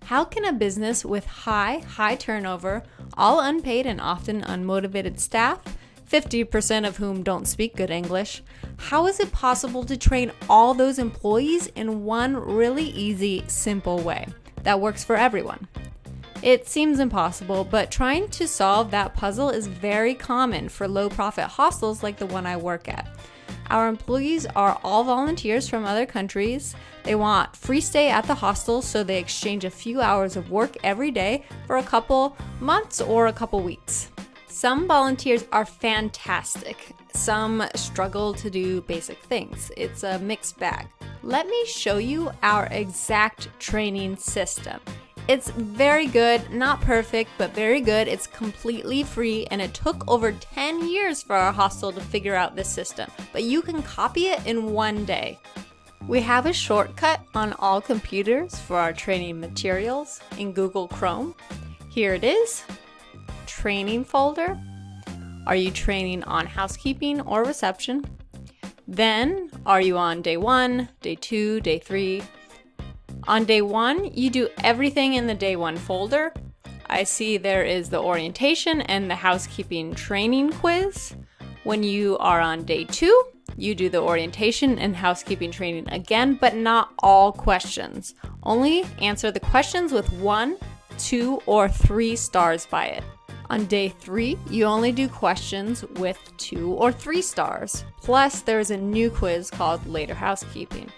How can a business with high turnover, all unpaid and often unmotivated staff, 50% of whom don't speak good English, how is it possible to train all those employees in one really easy, simple way that works for everyone? It seems impossible, but trying to solve that puzzle is very common for low-profit hostels like the one I work at. Our employees are all volunteers from other countries. They want free stay at the hostel, so they exchange a few hours of work every day for a couple months or a couple weeks. Some volunteers are fantastic. Some struggle to do basic things. It's a mixed bag. Let me show you our exact training system. It's very good, not perfect, but very good. It's completely free, and it took over 10 years for our hostel to figure out this system, but you can copy it in one day. We have a shortcut on all computers for our training materials in Google Chrome. Here it is, training folder. Are you training on housekeeping or reception? Then, are you on day 1, day 2, day 3? On day 1, you do everything in the day 1 folder. I see there is the orientation and the housekeeping training quiz. When you are on day 2, you do the orientation and housekeeping training again, but not all questions. Only answer the questions with 1, 2, or 3 stars by it. On day 3, you only do questions with 2 or 3 stars. Plus, there is a new quiz called Later Housekeeping.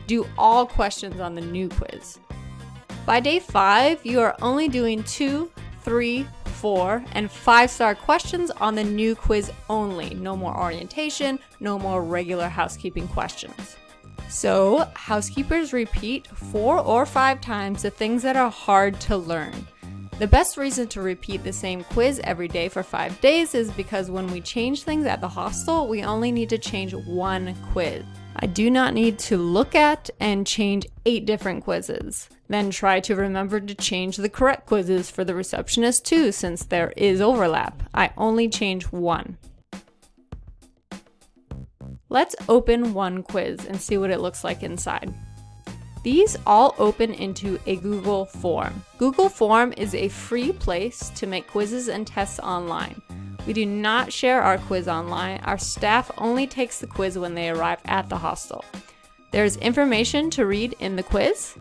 Do all questions on the new quiz. By day 5, you are only doing 2, 3, 4, and 5-star questions on the new quiz only. No more orientation, no more regular housekeeping questions. So, housekeepers repeat 4 or 5 times the things that are hard to learn. The best reason to repeat the same quiz every day for 5 days is because when we change things at the hostel, we only need to change 1 quiz. I do not need to look at and change 8 different quizzes. Then try to remember to change the correct quizzes for the receptionist too, since there is overlap. I only change 1. Let's open one quiz and see what it looks like inside. These all open into a Google form. Google Form is a free place to make quizzes and tests online. We do not share our quiz online. Our staff only takes the quiz when they arrive at the hostel. There's information to read in the quiz.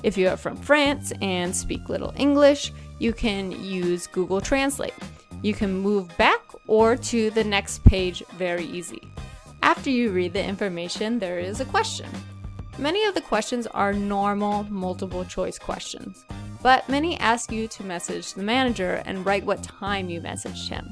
If you are from France and speak little English, you can use Google Translate. You can move back or to the next page very easy. After you read the information, there is a question. Many of the questions are normal multiple choice questions, but many ask you to message the manager and write what time you messaged him.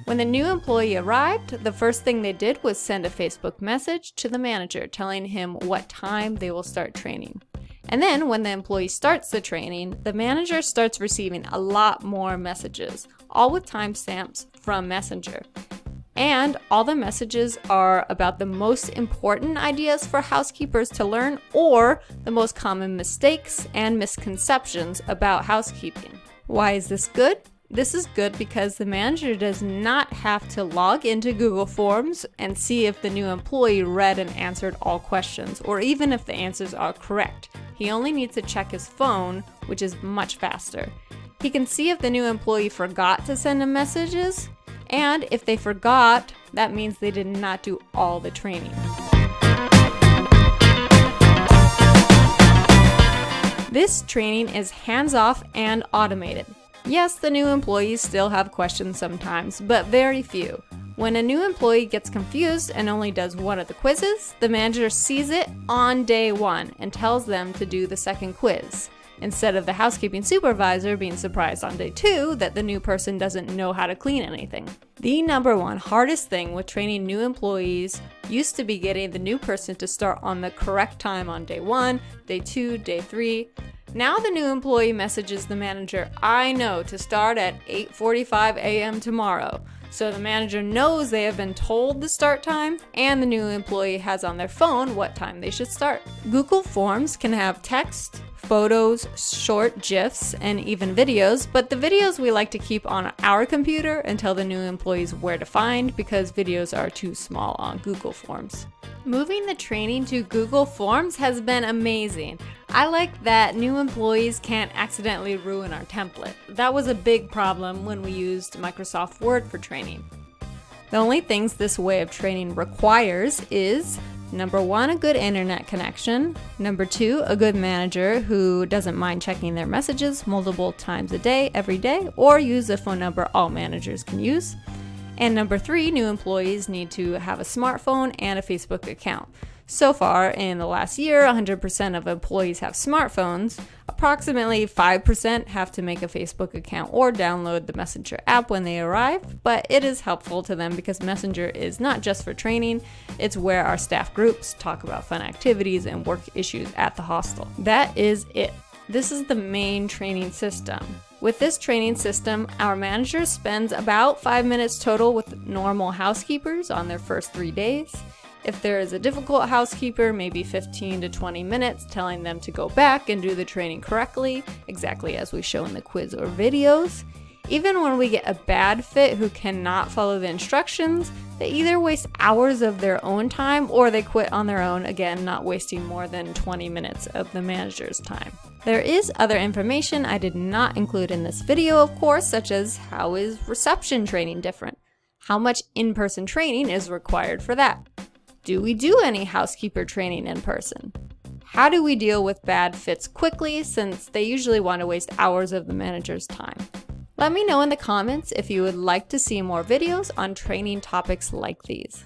When the new employee arrived, the first thing they did was send a Facebook message to the manager telling him what time they will start training. And then when the employee starts the training, the manager starts receiving a lot more messages, all with timestamps from Messenger. And all the messages are about the most important ideas for housekeepers to learn or the most common mistakes and misconceptions about housekeeping. Why is this good? This is good because the manager does not have to log into Google Forms and see if the new employee read and answered all questions, or even if the answers are correct. He only needs to check his phone, which is much faster. He can see if the new employee forgot to send him messages, and if they forgot, that means they did not do all the training. This training is hands-off and automated. Yes, the new employees still have questions sometimes, but very few. When a new employee gets confused and only does one of the quizzes, the manager sees it on day 1 and tells them to do the second quiz, instead of the housekeeping supervisor being surprised on day 2 that the new person doesn't know how to clean anything. The number one hardest thing with training new employees used to be getting the new person to start on the correct time on day 1, day 2, day 3. Now the new employee messages the manager, "I know to start at 8:45 a.m. tomorrow." So the manager knows they have been told the start time, and the new employee has on their phone what time they should start. Google Forms can have text, photos, short GIFs, and even videos, but the videos we like to keep on our computer and tell the new employees where to find because videos are too small on Google Forms. Moving the training to Google Forms has been amazing. I like that new employees can't accidentally ruin our template. That was a big problem when we used Microsoft Word for training. The only things this way of training requires is number 1, a good internet connection. Number 2, a good manager who doesn't mind checking their messages multiple times a day, every day, or use a phone number all managers can use. And number 3, new employees need to have a smartphone and a Facebook account. So far, in the last year, 100% of employees have smartphones. Approximately 5% have to make a Facebook account or download the Messenger app when they arrive, but it is helpful to them because Messenger is not just for training, it's where our staff groups talk about fun activities and work issues at the hostel. That is it. This is the main training system. With this training system, our manager spends about 5 minutes total with normal housekeepers on their first 3 days. If there is a difficult housekeeper, maybe 15 to 20 minutes telling them to go back and do the training correctly, exactly as we show in the quiz or videos. Even when we get a bad fit who cannot follow the instructions, they either waste hours of their own time or they quit on their own, again, not wasting more than 20 minutes of the manager's time. There is other information I did not include in this video, of course, such as how is reception training different? How much in-person training is required for that? Do we do any housekeeper training in person? How do we deal with bad fits quickly since they usually want to waste hours of the manager's time? Let me know in the comments if you would like to see more videos on training topics like these.